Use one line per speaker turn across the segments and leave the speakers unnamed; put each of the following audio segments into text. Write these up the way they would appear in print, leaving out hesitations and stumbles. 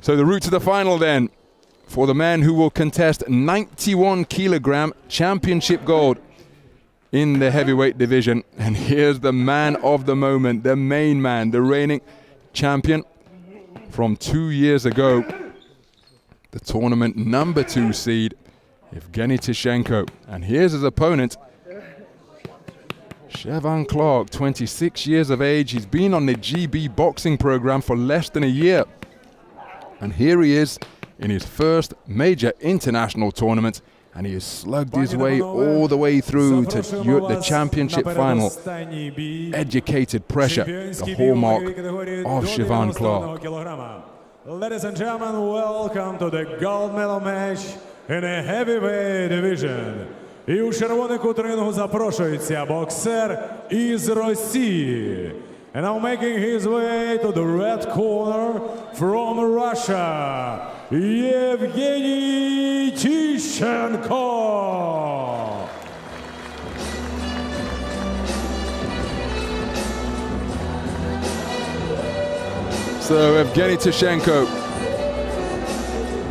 So the route to the final then, for the man who will contest 91 kilogram championship gold in the heavyweight division. And here's the man of the moment, the main man, the reigning champion from 2 years ago, the tournament number 2 seed, Evgeny Tishchenko. And here's his opponent, Cheavan Clarke, 26 years of age. He's been on the GB boxing program for less than a year. And here he is in his first major international tournament, and he has slugged his way all the way through to the championship final. Educated pressure, the hallmark of Cheavan Clarke.
Ladies and gentlemen, welcome to the gold medal match in the heavyweight division. І у червоний кут рингу запрошується боксер із Росії. And now making his way to the red corner from Russia, Evgeny Tishchenko.
So Evgeny Tishchenko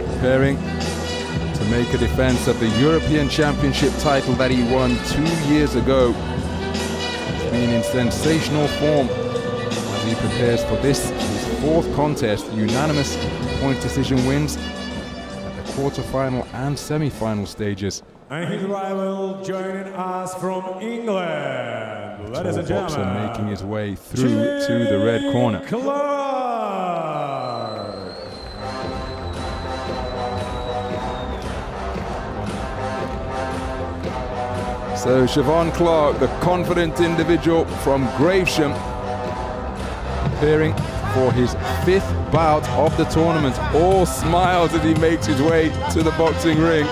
preparing to make a defense of the European Championship title that he won 2 years ago. He's been in sensational form as he prepares for this, his 4th contest, unanimous point decision wins at the quarterfinal and semi-final stages.
And his rival joining us from England, ladies and
boxer
gentlemen,
making his way through to the red corner.
Clarke.
So Cheavan Clarke, the confident individual from Gravesham, preparing for his 5th bout of the tournament. All smiles as he makes his way to the boxing ring.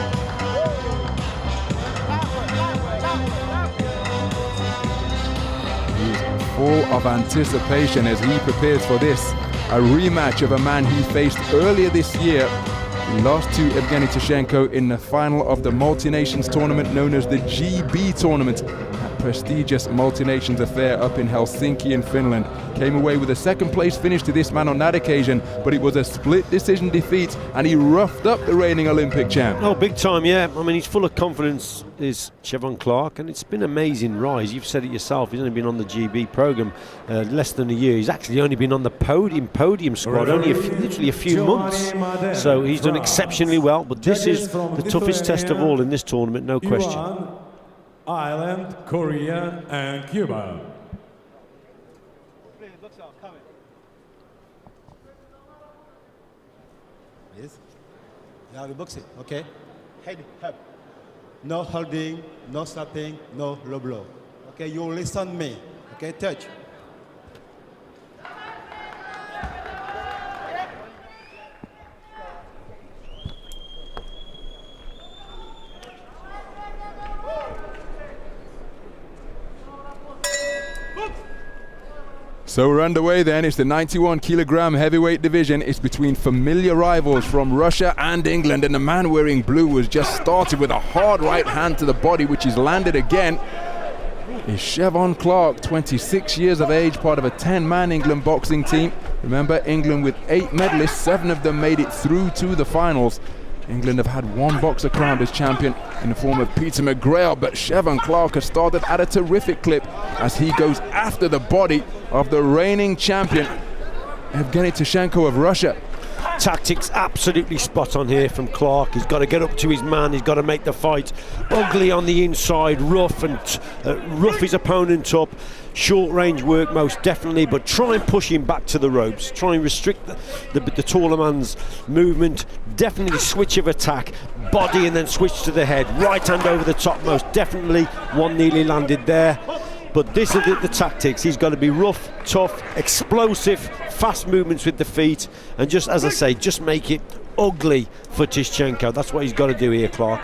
He's full of anticipation as he prepares for this, a rematch of a man he faced earlier this year. He lost to Evgeny Tishchenko in the final of the multi-nations tournament known as the GB tournament, a prestigious multi-nations affair up in Helsinki in Finland. Came away with a 2nd place finish to this man on that occasion, but it was a split decision defeat and he roughed up the reigning Olympic champ.
Oh, big time, yeah. I mean, he's full of confidence, is Cheavan Clarke, and it's been an amazing rise. You've said it yourself, he's only been on the GB programme less than a year. He's actually only been on the podium squad only literally a few months. So he's done exceptionally well, but this is the toughest test of all in this tournament, no question.
Ireland, Korea and Cuba.
Yes. Yeah, we box it. Okay. Head up. No holding, no stopping, no low blow. Okay, you listen me. Okay, touch.
So we're underway then. It's the 91 kilogram heavyweight division. It's between familiar rivals from Russia and England, and the man wearing blue has just started with a hard right hand to the body, which is landed again. Is Cheavan Clarke, 26 years of age, part of a 10-man England boxing team. Remember, England with 8 medalists, 7 of them made it through to the finals. England have had 1 boxer crowned as champion in the form of Peter McGrail, but Cheavan Clarke has started at a terrific clip as he goes after the body of the reigning champion, Evgeny Tishchenko of Russia.
Tactics absolutely spot on here from Clarke. He's got to get up to his man, he's got to make the fight ugly on the inside, rough his opponent up. Short range work most definitely, but try and push him back to the ropes, try and restrict the taller man's movement. Definitely switch of attack, body and then switch to the head, right hand over the top most definitely. One nearly landed there, but this is the tactics. He's got to be rough, tough, explosive, fast movements with the feet, and just, as I say, just make it ugly for Tishchenko. That's what he's got to do here, Clarke.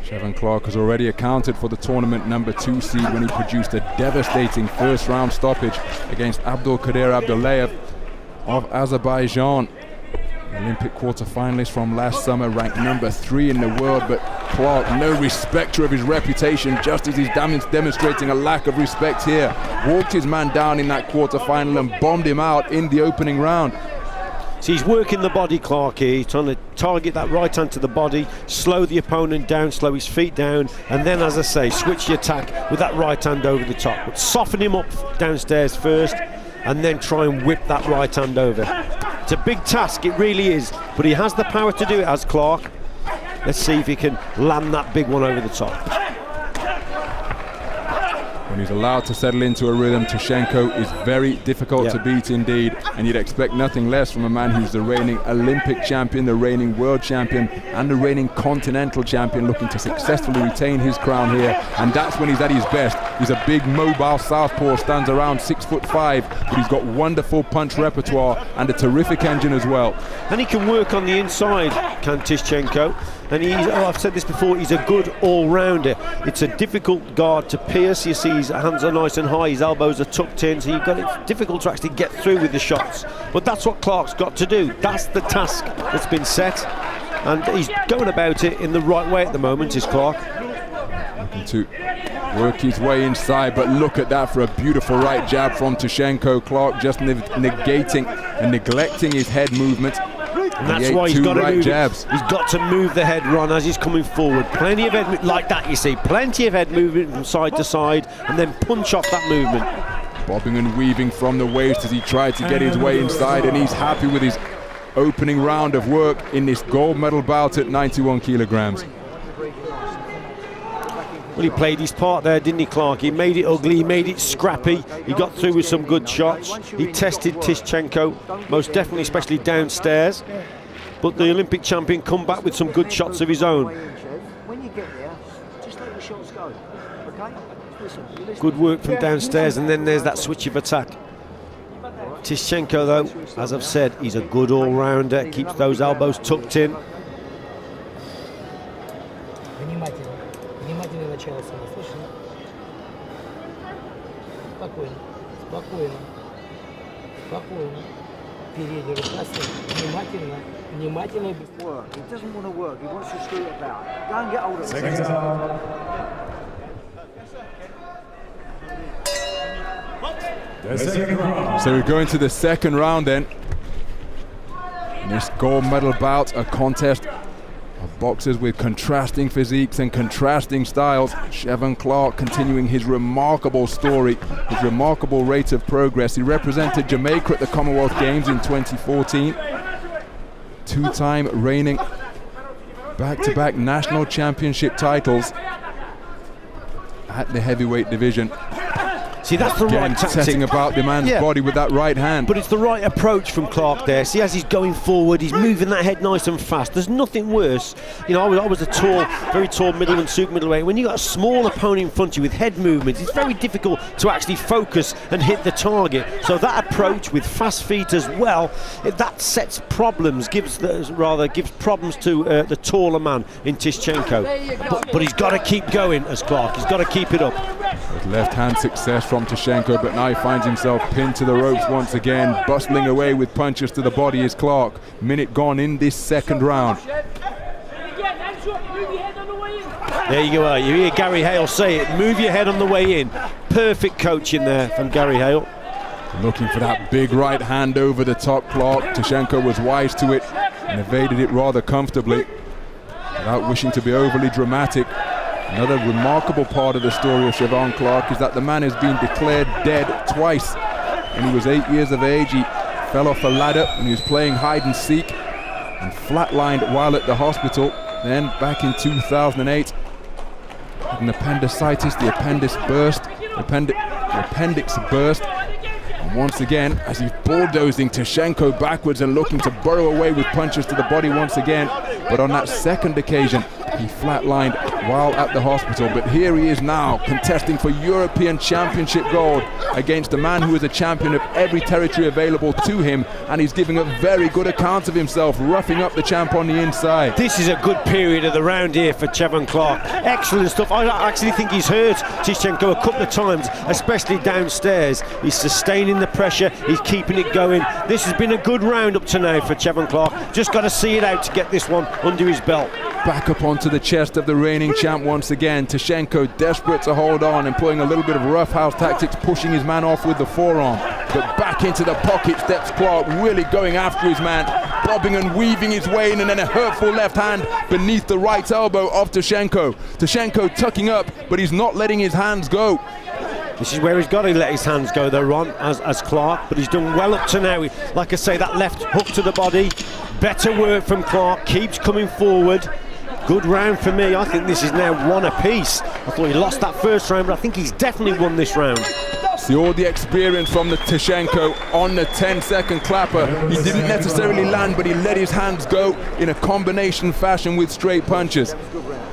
Cheavan Clarke has already accounted for the tournament number 2 seed when he produced a devastating 1st round stoppage against Abdulkadir Abdullayev of Azerbaijan. Olympic quarter-finalist from last summer, ranked number 3 in the world, but Clarke, no respecter of his reputation, just as he's demonstrating a lack of respect here. Walked his man down in that quarter-final and bombed him out in the opening round.
So he's working the body, Clarke here. He's trying to target that right hand to the body, slow the opponent down, slow his feet down, and then, as I say, switch the attack with that right hand over the top. But soften him up downstairs first, and then try and whip that right hand over. It's a big task, it really is, but he has the power to do it, as Clarke. Let's see if he can land that big one over the top.
When he's allowed to settle into a rhythm, Tishchenko is very difficult to beat indeed, and you'd expect nothing less from a man who's the reigning Olympic champion, the reigning world champion, and the reigning continental champion, looking to successfully retain his crown here. And that's when he's at his best. He's a big mobile southpaw, stands around 6'5", but he's got wonderful punch repertoire and a terrific engine as well.
And he can work on the inside, can Tishchenko. And I've said this before, he's a good all-rounder. It's a difficult guard to pierce. You see his hands are nice and high, his elbows are tucked in, so it's difficult to actually get through with the shots. But that's what Clarke's got to do. That's the task that's been set. And he's going about it in the right way at the moment, is Clarke.
Looking to work his way inside, but look at that for a beautiful right jab from Tishchenko. Clarke just negating and neglecting his head movement.
And that's why he's got to move jabs. He's got to move the head, Ron, as he's coming forward. Plenty of head, like that, you see. Plenty of head movement from side to side, and then punch off that movement.
Bobbing and weaving from the waist as he tried to get his way inside, and he's happy with his opening round of work in this gold medal bout at 91 kilograms.
Well, he played his part there, didn't he, Clarke? He made it ugly, he made it scrappy, he got through with some good shots. He tested Tishchenko, most definitely, especially downstairs. But the Olympic champion come back with some good shots of his own.
When you get there, just let the shots go, okay? Listen,
good work from downstairs, and then there's that switch of attack. Tishchenko, though, as I've said, he's a good all-rounder, keeps those elbows tucked in.
Внимательно начало самое, слышно? Спокойно, спокойно, спокойно. Передняя рука, внимательно, внимательно и быстро.
work. He doesn't want to work. He wants to screw it about. Go and get hold of it.
So we're going to the second round then. In this gold medal bout, a contest of boxers with contrasting physiques and contrasting styles. Cheavan Clarke continuing his remarkable story, his remarkable rate of progress. He represented Jamaica at the Commonwealth Games in 2014. Two-time reigning back-to-back national championship titles at the heavyweight division.
See, that's the right tactic.
Setting about the man's body with that right hand.
But it's the right approach from Clarke there. See, as he's going forward, he's moving that head nice and fast. There's nothing worse. You know, I was a tall, very tall middle and super middleweight. When you've got a small opponent in front of you with head movements, it's very difficult to actually focus and hit the target. So that approach with fast feet as well, that sets problems, gives problems to the taller man in Tishchenko. But he's got to keep going as Clarke. He's got to keep it up.
With left hand success from Tishchenko, but now he finds himself pinned to the ropes once again. Bustling away with punches to the body is Clarke. Minute gone in this second round.
There you go. You hear Gary Hale say it. Move your head on the way in. Perfect coaching there from Gary Hale.
Looking for that big right hand over the top, Clarke. Tishchenko was wise to it and evaded it rather comfortably without wishing to be overly dramatic. Another remarkable part of the story of Cheavan Clarke is that the man has been declared dead twice. When he was 8 years of age, he fell off a ladder when he was playing hide and seek and flatlined while at the hospital. Then back in 2008, had an appendicitis, the appendix burst, and once again, as he's bulldozing Tishchenko backwards and looking to burrow away with punches to the body once again. But on that second occasion, he flatlined while at the hospital. But here he is now, contesting for European Championship gold against a man who is a champion of every territory available to him, and he's giving a very good account of himself, roughing up the champ on the inside.
This is a good period of the round here for Cheavan Clarke. Excellent stuff. I actually think he's hurt Tishchenko a couple of times, especially downstairs. He's sustaining the pressure, he's keeping it going. This has been a good round up to now for Cheavan Clarke. Just got to see it out to get this one under his belt.
Back up onto the chest of the reigning champ once again. Tishchenko desperate to hold on, employing a little bit of roughhouse tactics, pushing his man off with the forearm. but back into the pocket steps Clarke, really going after his man, bobbing and weaving his way in, and then a hurtful left hand beneath the right elbow of Tishchenko. Tishchenko tucking up, but he's not letting his hands go.
This is where he's got to let his hands go though, Ron, as Clarke, but he's done well up to now. Like I say, that left hook to the body, better work from Clarke, keeps coming forward. Good round for me. I think this is now one apiece. I thought he lost that first round, but I think he's definitely won this round.
See all the experience from the Tishchenko on the 10-second clapper. He didn't necessarily land, but he let his hands go in a combination fashion with straight punches.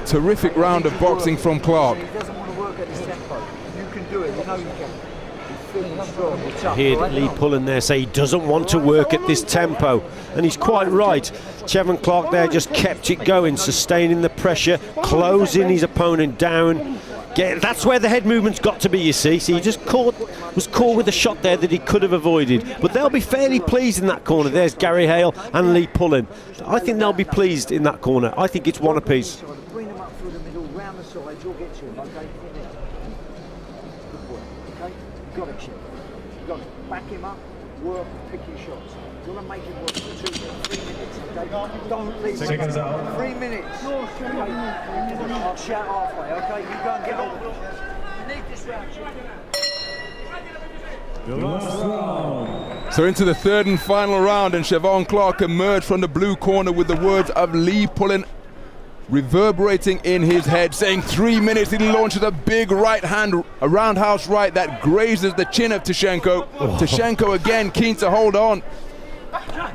Terrific round of boxing from Clarke.
He doesn't want to work at this tempo. You can do it, you know you can. He's feeling strong. He's tough,
Heard
right?
Lee Pullen there say he doesn't want to work at this tempo, and he's quite right. Cheavan Clarke there just kept it going, sustaining the pressure, closing his opponent down. That's where the head movement's got to be, you see. So he just was caught with a shot there that he could have avoided. But they'll be fairly pleased in that corner. There's Gary Hale and Lee Pullen. I think they'll be pleased in that corner. I think it's one apiece.
Bring them up through the middle, round the sides, you'll get to him, okay? Good boy, okay? You got it, Cheavan. You got it. Back him up, work, pick your shots. You want to make it work for 2 minutes, 3 minutes, okay? Don't leave.
Seconds out.
3 minutes. Okay? I'll shout halfway, okay? You go and get on. You need this round, Cheavan.
The last round.
So into the third and final round, and Cheavan Clarke emerged from the blue corner with the words of Lee Pullen reverberating in his head, saying 3 minutes. He launches a big right hand, a roundhouse right that grazes the chin of Tishchenko. Tishchenko again keen to hold on.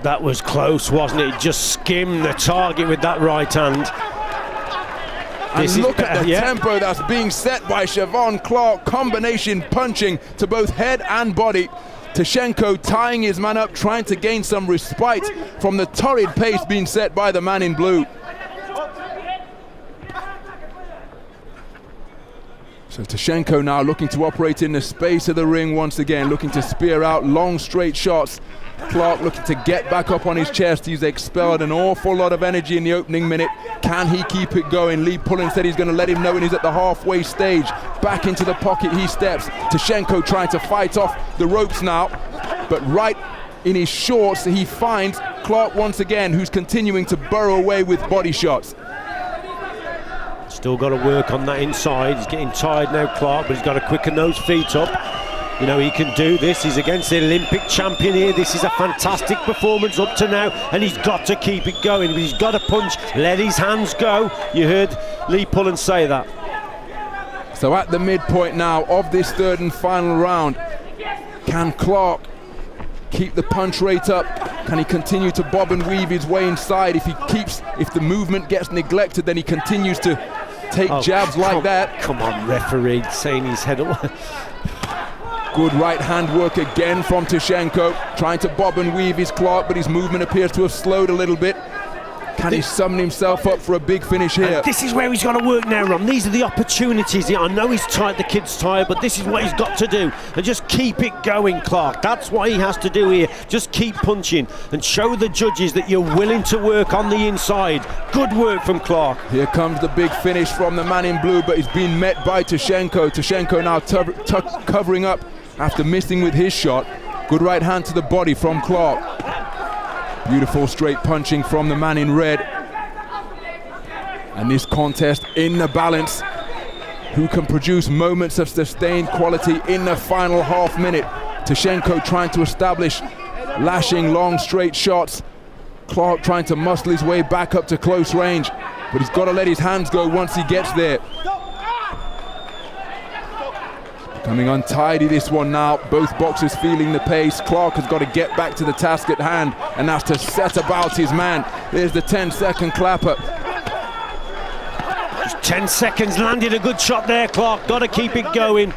That was close, wasn't it? Just skimmed the target with that right hand.
And look at the tempo that's being set by Cheavan Clarke. Combination punching to both head and body. Tishchenko tying his man up, trying to gain some respite from the torrid pace being set by the man in blue. So Tishchenko now looking to operate in the space of the ring once again, looking to spear out long straight shots. Clarke looking to get back up on his chest. He's expelled an awful lot of energy in the opening minute. Can he keep it going? Lee Pullen said he's going to let him know when he's at the halfway stage. Back into the pocket he steps. Tishchenko trying to fight off the ropes now, but right in his shorts he finds Clarke once again, who's continuing to burrow away with body shots.
Still got to work on that inside. He's getting tired now, Clarke, but he's got to quicken those feet up. You know, he can do this. He's against the Olympic champion here. This is a fantastic performance up to now, and he's got to keep it going. But he's got to punch, let his hands go. You heard Lee Pullen say that.
So at the midpoint now of this third and final round, can Clarke keep the punch rate up? Can he continue to bob and weave his way inside? If the movement gets neglected, then he continues to take jabs like that.
Come on, referee, saying his head up.
Good right hand work again from Tishchenko, trying to bob and weave his Clarke, but his movement appears to have slowed a little bit. Can he summon himself up for a big finish here?
This is where he's got to work now, Ron. These are the opportunities. I know he's tired, the kid's tired, but this is what he's got to do. And just keep it going, Clarke. That's what he has to do here. Just keep punching and show the judges that you're willing to work on the inside. Good work from Clarke.
Here comes the big finish from the man in blue, but he's been met by Tishchenko. Tishchenko now covering up after missing with his shot. Good right hand to the body from Clarke. Beautiful straight punching from the man in red. And this contest in the balance. Who can produce moments of sustained quality in the final half minute? Tishchenko trying to establish lashing long straight shots. Clarke trying to muscle his way back up to close range, but he's got to let his hands go once he gets there. Coming untidy this one now, both boxers feeling the pace. Clarke has got to get back to the task at hand, and that's to set about his man. There's the 10-second clapper.
Just 10 seconds, landed a good shot there, Clarke. Got to keep it going.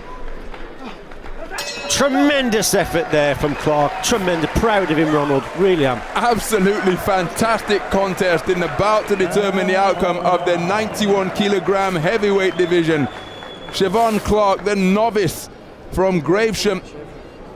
Tremendous effort there from Clarke. Tremendous, proud of him, Ronald. Really am.
Absolutely fantastic contest in the bout to determine the outcome of the 91-kilogram heavyweight division. Cheavan Clarke, the novice from Gravesham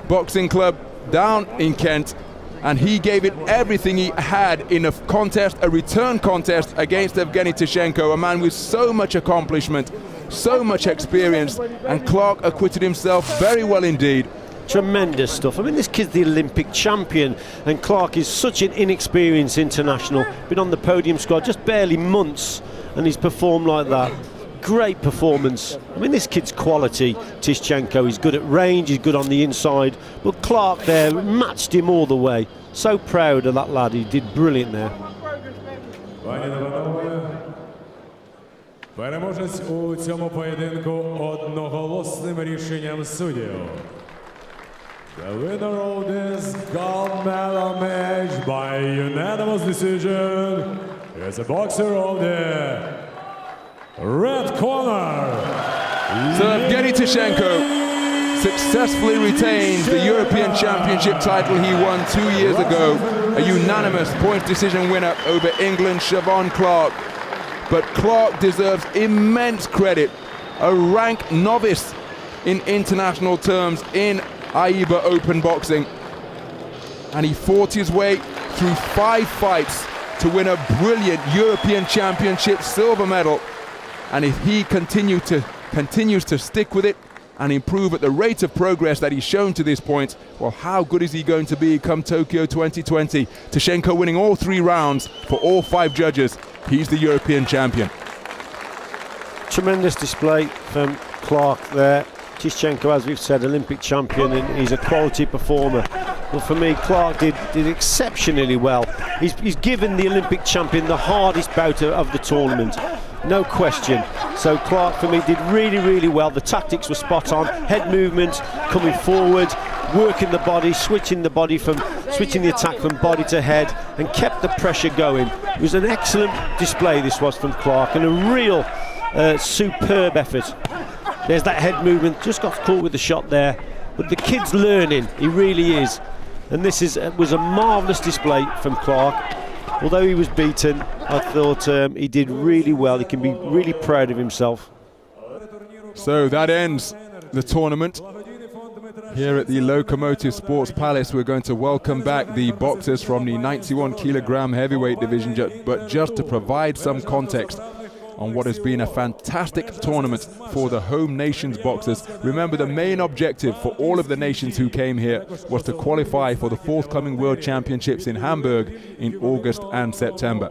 Boxing Club down in Kent, and he gave it everything he had in a contest, a return contest against Evgeny Tishchenko, a man with so much accomplishment, so much experience, and Clarke acquitted himself very well indeed.
Tremendous stuff. I mean, this kid's the Olympic champion, and Clarke is such an inexperienced international. Been on the podium squad just barely months, and he's performed like that. Great performance. I mean, this kid's quality, Tishchenko. He's good at range, he's good on the inside, but Clarke there matched him all the way. So proud of that lad. He did brilliant there.
Переможець у цьому поєдинку одноголосним рішенням суддів. The winner of this gold medal match by unanimous decision is a boxer of the red corner.
So Evgeny Tishchenko successfully retains the European Championship title he won 2 years ago. A unanimous point decision winner over England's Cheavan Clarke. But Clarke deserves immense credit. A rank novice in international terms in AIBA Open Boxing. And he fought his way through 5 fights to win a brilliant European Championship silver medal. And if he continues to stick with it and improve at the rate of progress that he's shown to this point, well, how good is he going to be come Tokyo 2020? Tishchenko winning all 3 rounds for all 5 judges. He's the European champion.
Tremendous display from Clarke there. Tishchenko, as we've said, Olympic champion, and he's a quality performer. Well, for me, Clarke did exceptionally well. He's given the Olympic champion the hardest bout of the tournament, no question. So Clarke, for me, did really, really well. The tactics were spot on. Head movement, coming forward, working the body, switching the attack from body to head, and kept the pressure going. It was an excellent display, this was, from Clarke, and a real superb effort. There's that head movement, just got caught with the shot there, but the kid's learning, he really is. And this was a marvellous display from Clarke. Although he was beaten, I thought he did really well. He can be really proud of himself.
So that ends the tournament. Here at the Locomotive Sports Palace, we're going to welcome back the boxers from the 91 kilogram heavyweight division, but just to provide some context on what has been a fantastic tournament for the home nations boxers. Remember, the main objective for all of the nations who came here was to qualify for the forthcoming World Championships in Hamburg in August and September.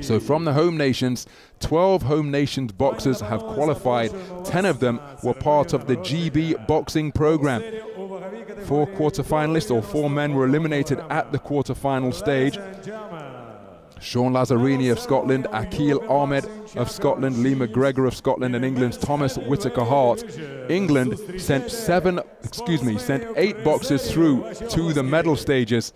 So from the home nations, 12 home nations boxers have qualified. 10 of them were part of the GB boxing program. 4 quarterfinalists, or 4 men, were eliminated at the quarterfinal stage. Sean Lazzarini of Scotland, Akil Ahmed of Scotland, Lee McGregor of Scotland, and England's Thomas Whitaker-Hart. England sent 8 boxers through to the medal stages,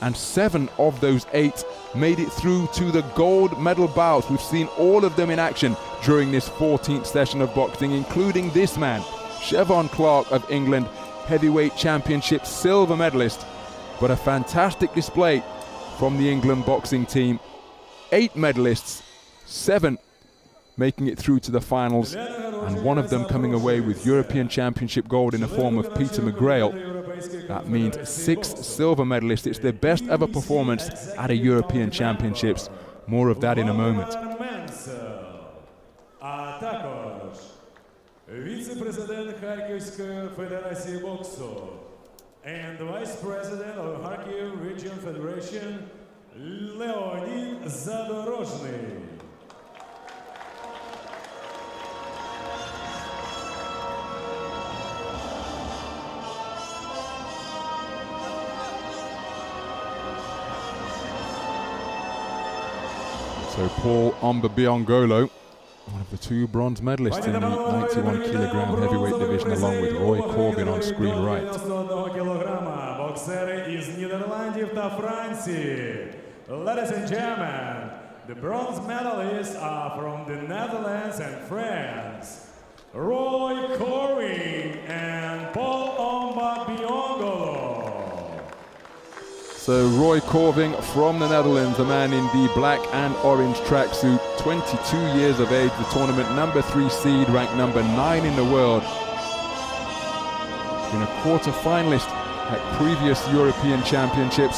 and 7 of those 8 made it through to the gold medal bouts. We've seen all of them in action during this 14th session of boxing, including this man, Cheavan Clarke of England, heavyweight championship silver medalist. But a fantastic display from the England boxing team. 8 medalists, 7 making it through to the finals, and 1 of them coming away with European Championship gold in the form of Peter McGrail. That means 6 silver medalists. It's their best ever performance at a European Championships. More of that in a moment.
Віце-президент Харківської федерації боксу and the Vice President of Kharkiv Region Federation, Leonid Zadorozhny.
So Paul Ombabiongolo, one of the 2 bronze medalists in the 91 kilogram heavyweight division, along with Roy Corbin on screen right.
Боксери із Нідерландів та Франції. Ladies and gentlemen, the bronze medalists are from the Netherlands and France. Roy Corbin and Paul Ombabiongolo.
So Roy Corbin from the Netherlands, a man in the black and orange tracksuit, 22 years of age, the tournament number 3 seed, ranked number 9 in the world. Been a quarter-finalist at previous European Championships,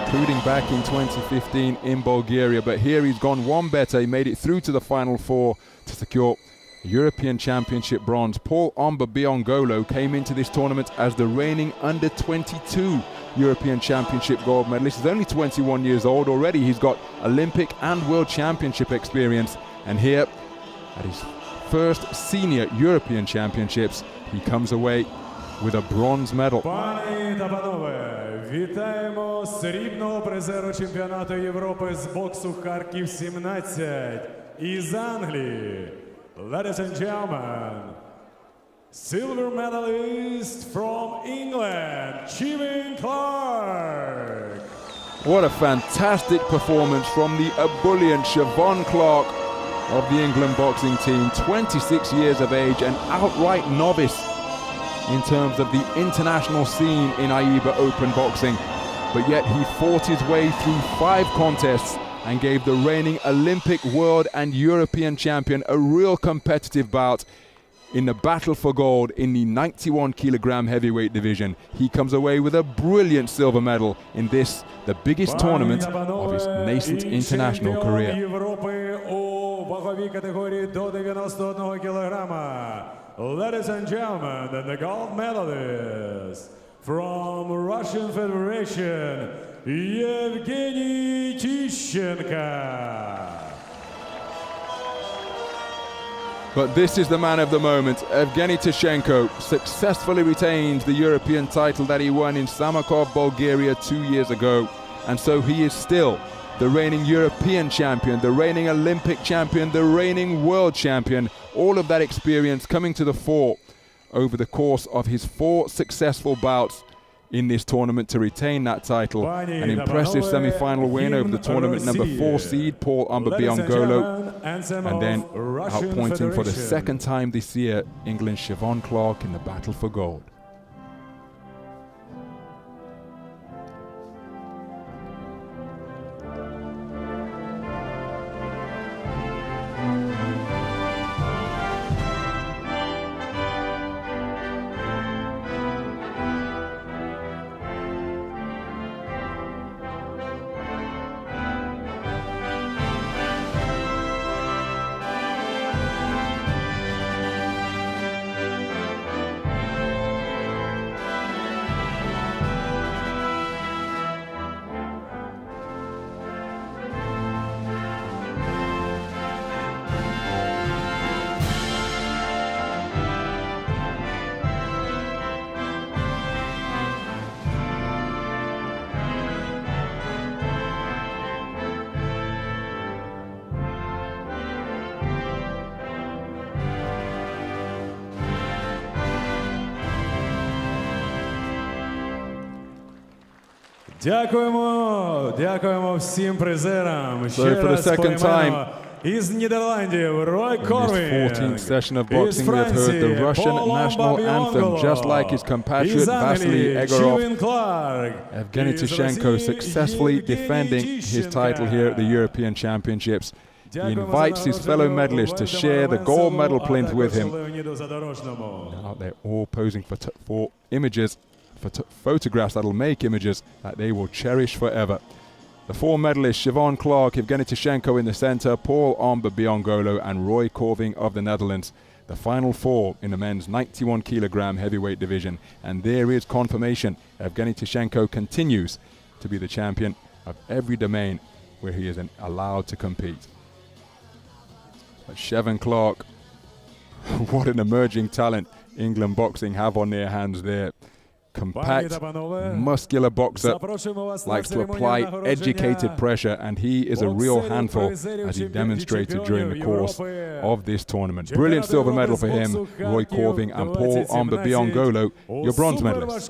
including back in 2015 in Bulgaria. But here he's gone one better. He made it through to the Final 4 to secure European Championship bronze. Paul Biongolo came into this tournament as the reigning under-22 European Championship gold medalist. He's only 21 years old already. He's got Olympic and World Championship experience. And here, at his first senior European Championships, he comes away with a bronze medal.
Пані та панове, вітаємо срібного призеру чемпіонату Європи з боксу Харків 17 із Англії. Ladies and gentlemen, silver medalist from England, Cheavan Clarke.
What a fantastic performance from the ebullient Cheavan Clarke of the England boxing team. 26 years of age, an outright novice in terms of the international scene in AIBA Open boxing. But yet he fought his way through 5 contests and gave the reigning Olympic, world and European champion a real competitive bout in the battle for gold in the 91 kilogram heavyweight division. He comes away with a brilliant silver medal in this, the biggest tournament of his nascent international career.
Європи у ваговій категорії до 91 кілограма. Ladies and gentlemen, and the gold medalist from Russian Federation, Evgeny Tishchenko.
But this is the man of the moment. Evgeny Tishchenko successfully retains the European title that he won in Samarkand, Bulgaria 2 years ago. And so he is still the reigning European champion, the reigning Olympic champion, the reigning world champion. All of that experience coming to the fore over the course of his 4 successful bouts in this tournament to retain that title. An impressive semi-final win over the tournament number 4 seed, Paul Biongolo. And then outpointing for the second time this year, England's Cheavan Clarke in the battle for gold.
Дякуємо всім призерам.
So for the second time
із Нідерландів Рой
in this
Корвін.
14th session of boxing, we have heard the Russian national anthem, just like his compatriot Vasily Egorov. Evgeny Tishchenko successfully defending his title here at the European Championships. He invites his fellow medalists to share the gold medal plinth with him. Now they're all posing for images, for photographs that'll make images that they will cherish forever. The 4 medalists, Cheavan Clarke, Evgeny Tishchenko in the center, Paul Biongolo and Roy Korving of the Netherlands. The final 4 in the men's 91 kilogram heavyweight division. And there is confirmation. Evgeny Tishchenko continues to be the champion of every domain where he is allowed to compete. But Cheavan Clarke, what an emerging talent England boxing have on their hands there. Compact, muscular boxer, likes to apply educated pressure, and he is a real handful, as he demonstrated during the course of this tournament. Brilliant silver medal for him, Roy Korving and Paul Biongolo, your bronze medalists.